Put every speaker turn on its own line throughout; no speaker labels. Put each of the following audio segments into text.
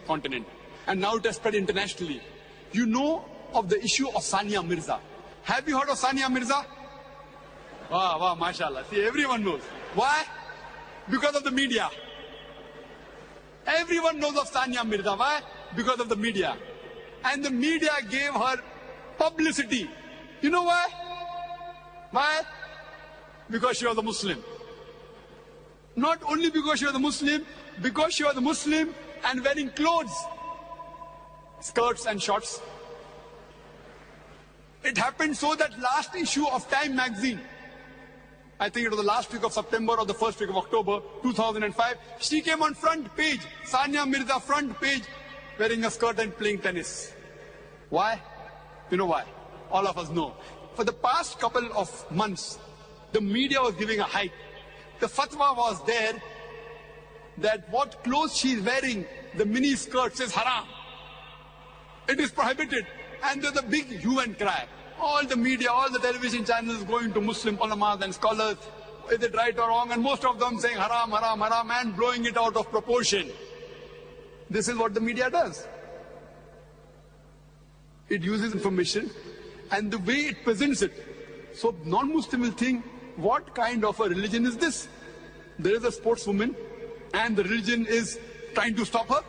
continent. And now it has spread internationally. You know of the issue of Sania Mirza. Have you heard of Sania Mirza? Wow, wow, mashallah. See, everyone knows. Why? Because of the media. Everyone knows of Sania Mirza. Why? Because of the media. And the media gave her publicity. You know why? Why? Because she was a Muslim. Not only because she was a Muslim, because she was a Muslim and wearing clothes, skirts and shorts. It happened so that last issue of Time magazine, I think it was the last week of September or the first week of October 2005, she came on front page, Sania Mirza front page, wearing a skirt and playing tennis. Why? You know why? All of us know. For the past couple of months, the media was giving a hype. The fatwa was there that what clothes she is wearing, the mini skirt, is haram. It is prohibited. And there's a big hue and cry. All the media, all the television channels going to Muslim ulamas and scholars, is it right or wrong? And most of them saying haram, haram, haram, and blowing it out of proportion. This is what the media does. It uses information and the way it presents it. So non-Muslim will think, what kind of a religion is this? There is a sportswoman and the religion is trying to stop her.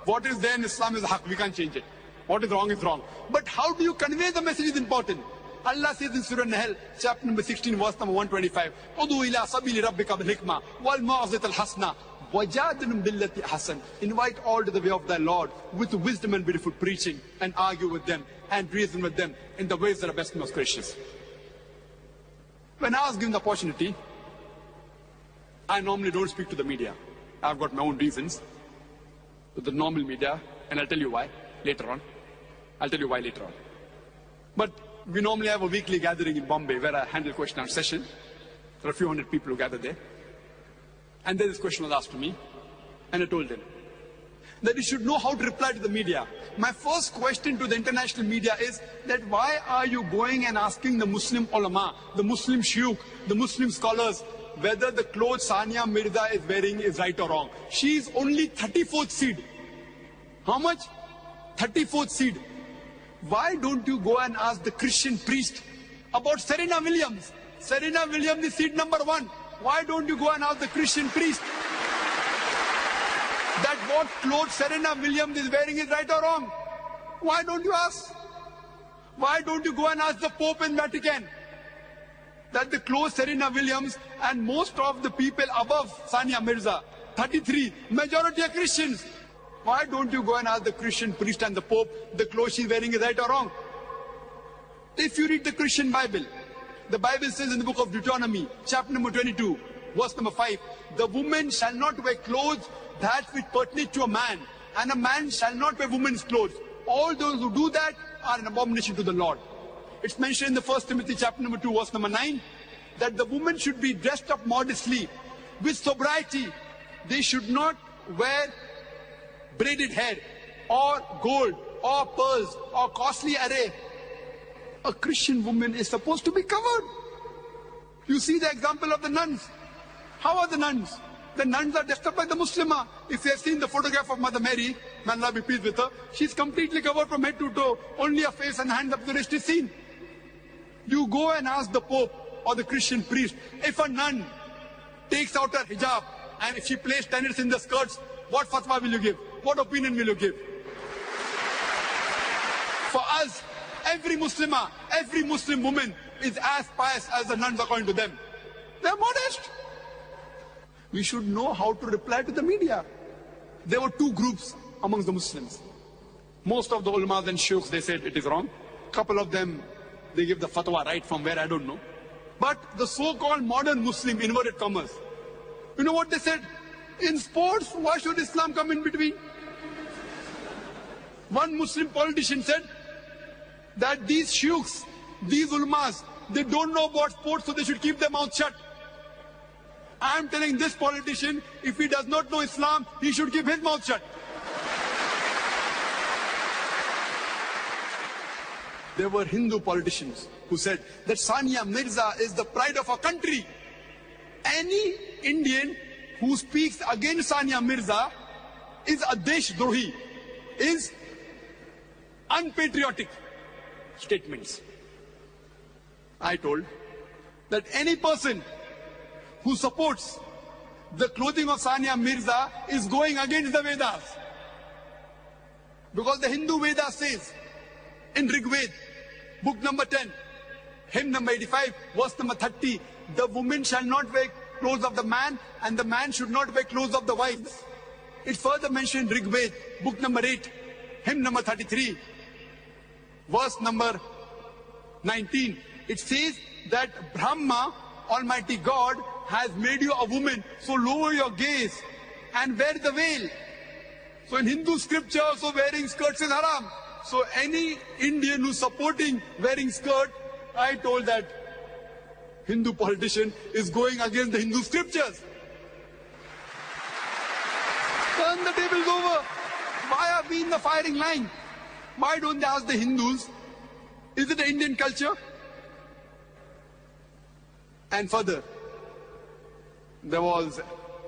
What is there in Islam is haq, we can't change it. What is wrong is wrong. But how do you convey the message is important. Allah says in Surah Nahl, chapter number 16, verse number 125, Udu ila sabili rabbika bil hikmah wal ma'azat al hasna wajadilum billati hasan. Invite all to the way of thy Lord with wisdom and beautiful preaching, and argue with them and reason with them in the ways that are best and most gracious. When I was given the opportunity, I normally don't speak to the media. I've got my own reasons with the normal media, and I'll tell you why later on. I'll tell you why later on. But we normally have a weekly gathering in Bombay where I handle question and answer session. There are a few hundred people who gather there. And then this question was asked to me, and I told them that you should know how to reply to the media. My first question to the international media is that why are you going and asking the Muslim ulama, the Muslim shuyukh, the Muslim scholars, whether the clothes Sania Mirza is wearing is right or wrong? She is only 34th seed. How much? 34th seed. Why don't you go and ask the Christian priest about Serena Williams? Serena Williams is seed number 1. Why don't you go and ask the Christian priest that what clothes Serena Williams is wearing is right or wrong? Why don't you ask? Why don't you go and ask the Pope in Vatican that the clothes Serena Williams and most of the people above Sania Mirza, 33, majority are Christians. Why don't you go and ask the Christian priest and the Pope the clothes she's wearing is right or wrong? If you read the Christian Bible, the Bible says in the book of Deuteronomy, chapter number 22, verse number 5, the woman shall not wear clothes that which pertain to a man, and a man shall not wear woman's clothes. All those who do that are an abomination to the Lord. It's mentioned in the 1 Timothy chapter number 2, verse number 9, that the woman should be dressed up modestly, with sobriety. They should not wear braided hair, or gold, or pearls, or costly array. A Christian woman is supposed to be covered. You see the example of the nuns. How are the nuns? The nuns are dressed up like the Muslimah. If you have seen the photograph of Mother Mary, may Allah be pleased with her, she's completely covered from head to toe. Only her face and hands up, the rest is seen. You go and ask the Pope or the Christian priest, if a nun takes out her hijab and if she plays tennis in the skirts, what fatwa will you give? What opinion will you give? For us, every Muslimah, every Muslim woman is as pious as the nuns according to them. They are modest. We should know how to reply to the media. There were two groups amongst the Muslims. Most of the ulamas and shuyukhs, they said it is wrong. Couple of them, they give the fatwa right from where I don't know. But the so-called modern Muslim, inverted commas, you know what they said? In sports, why should Islam come in between? One Muslim politician said that these shuyukhs, these ulamas, they don't know about sports, so they should keep their mouth shut. I am telling this politician, if he does not know Islam, he should keep his mouth shut. There were Hindu politicians who said that Sania Mirza is the pride of our country. Any Indian who speaks against Sania Mirza is a Desh Drohi. is unpatriotic statements. I told that any person who supports the clothing of Sania Mirza is going against the Vedas. Because the Hindu Veda says in Rig Veda, book number 10, hymn number 85, verse number 30, the woman shall not wear clothes of the man and the man should not wear clothes of the wives. It's further mentioned in Rig Veda, book number 8, hymn number 33, verse number 19. It says that Brahma, Almighty God, has made you a woman, so lower your gaze and wear the veil. So in Hindu scripture also wearing skirts is haram. So any Indian who's supporting wearing skirt, I told that Hindu politician is going against the Hindu scriptures. Turn the tables over. Why are we in the firing line? Why don't they ask the Hindus, is it an Indian culture? And further, there was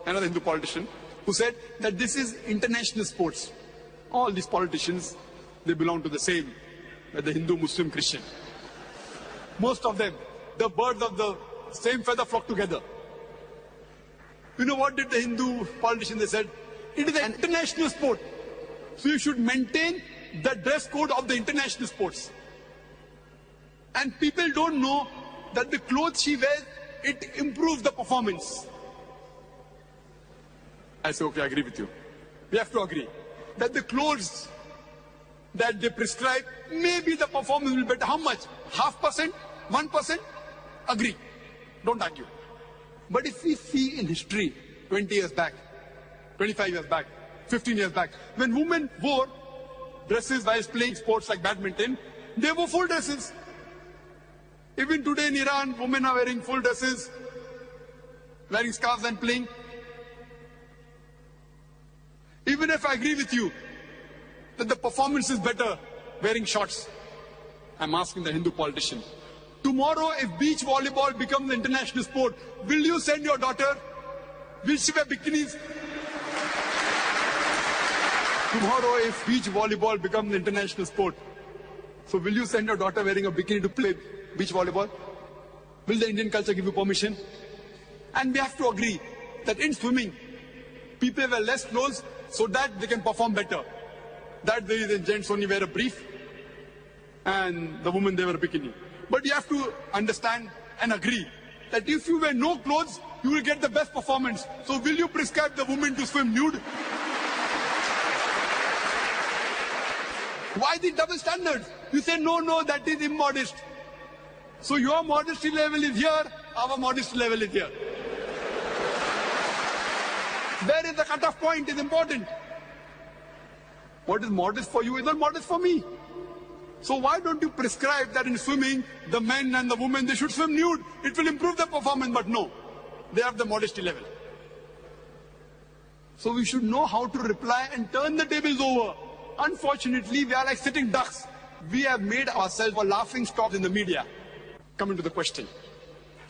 another Hindu politician who said that this is international sports. All these politicians, they belong to the same, the Hindu, Muslim, Christian. Most of them, the birds of the same feather flock together. You know what did the Hindu politician, they said, it is an international sport. So you should maintain the dress code of the international sports. And people don't know that the clothes she wears, it improves the performance. I say, okay, I agree with you. We have to agree that the clothes that they prescribe, maybe the performance will be better. How much? 0.5%? 1%? Agree. Don't argue. But if we see in history, 20 years back, 25 years back, 15 years back, when women wore dresses while playing sports like badminton, they wore full dresses. Even today in Iran, women are wearing full dresses, wearing scarves and playing. Even if I agree with you that the performance is better wearing shorts, I'm asking the Hindu politician, tomorrow if beach volleyball becomes an international sport, will you send your daughter? Will she wear bikinis? Tomorrow if beach volleyball becomes an international sport, so will you send your daughter wearing a bikini to play beach volleyball? Will the Indian culture give you permission? And we have to agree that in swimming, people wear less clothes so that they can perform better. That the reason gents only wear a brief and the women they wear a bikini. But you have to understand and agree that if you wear no clothes, you will get the best performance. So will you prescribe the woman to swim nude? Why the double standards? You say, no, that is immodest. So your modesty level is here, our modesty level is here. Where is the cutoff point is important. What is modest for you is not modest for me. So why don't you prescribe that in swimming, the men and the women, they should swim nude? It will improve the performance, but no. They have the modesty level. So we should know how to reply and turn the tables over. Unfortunately, we are like sitting ducks. We have made ourselves a laughing stock in the media. Coming to the question,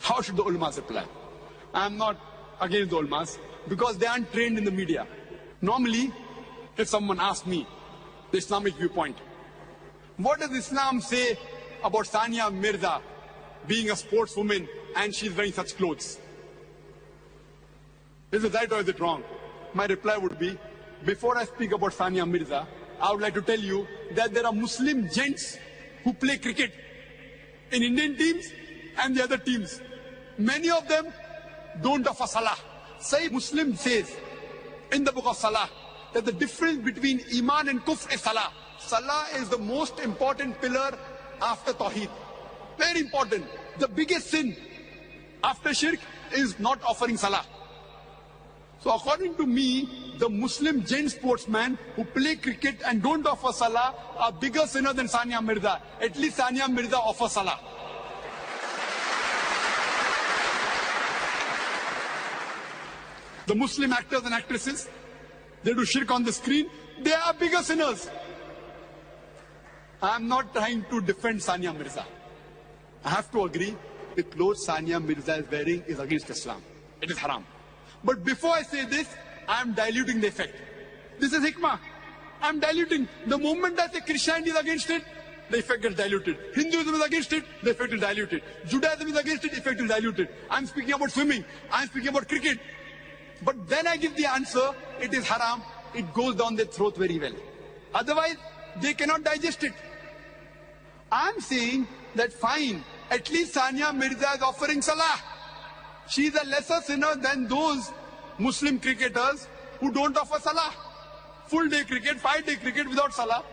how should the ulamas reply? I am not against the ulamas because they aren't trained in the media. Normally, if someone asks me the Islamic viewpoint, what does Islam say about Sania Mirza being a sportswoman and she's wearing such clothes? Is it right or is it wrong? My reply would be, before I speak about Sania Mirza, I would like to tell you that there are Muslim gents who play cricket in Indian teams and the other teams. Many of them don't offer salah. Sahih Muslim says in the book of Salah that the difference between Iman and Kufr is Salah. Salah is the most important pillar after Tawheed. Very important. The biggest sin after Shirk is not offering Salah. So according to me, the Muslim gent sportsmen who play cricket and don't offer Salah are bigger sinner than Sania Mirza. At least Sania Mirza offers Salah. The Muslim actors and actresses, they do shirk on the screen, they are bigger sinners. I am not trying to defend Sania Mirza. I have to agree, the clothes Sania Mirza is wearing is against Islam. It is haram. But before I say this, I am diluting the effect. This is hikmah. I'm diluting. The moment I say Christianity is against it, the effect is diluted. Hinduism is against it, the effect is diluted. Judaism is against it, the effect is diluted. I'm speaking about swimming. I'm speaking about cricket. But then I give the answer, it is haram. It goes down their throat very well. Otherwise, they cannot digest it. I'm saying that fine, at least Sania Mirza is offering salah. She is a lesser sinner than those Muslim cricketers who don't offer salah. Full day cricket, 5-day cricket without salah.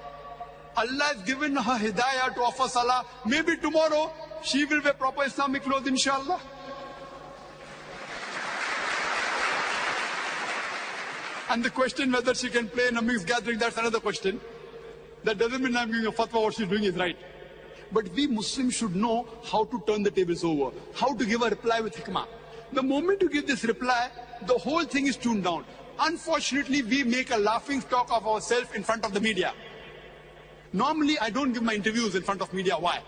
Allah has given her hidayah to offer salah. Maybe tomorrow she will wear proper Islamic clothes, inshallah. And the question whether she can play in a mixed gathering, that's another question. That doesn't mean I'm giving a fatwa, what she's doing is right. But we Muslims should know how to turn the tables over, how to give a reply with hikmah. The moment you give this reply, the whole thing is tuned down. Unfortunately, we make a laughing stock of ourselves in front of the media. Normally, I don't give my interviews in front of media. Why?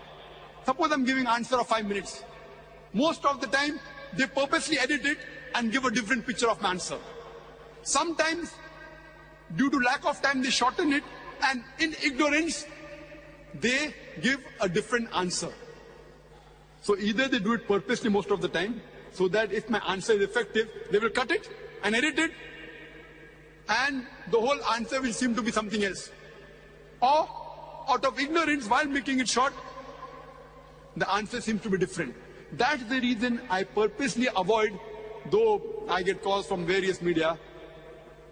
Suppose I'm giving an answer of 5 minutes. Most of the time, they purposely edit it and give a different picture of my answer. Sometimes, due to lack of time, they shorten it, and in ignorance, they give a different answer. So either they do it purposely most of the time, so that if my answer is effective, they will cut it and edit it, and the whole answer will seem to be something else. Or, out of ignorance, while making it short, the answer seems to be different. That's the reason I purposely avoid, though I get calls from various media,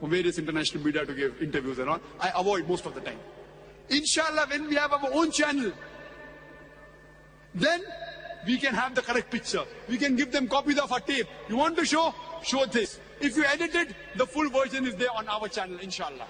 from various international media to give interviews and all, I avoid most of the time. Inshallah, when we have our own channel, then we can have the correct picture. We can give them copies of our tape. You want to show? Show this. If you edit it, the full version is there on our channel, inshallah.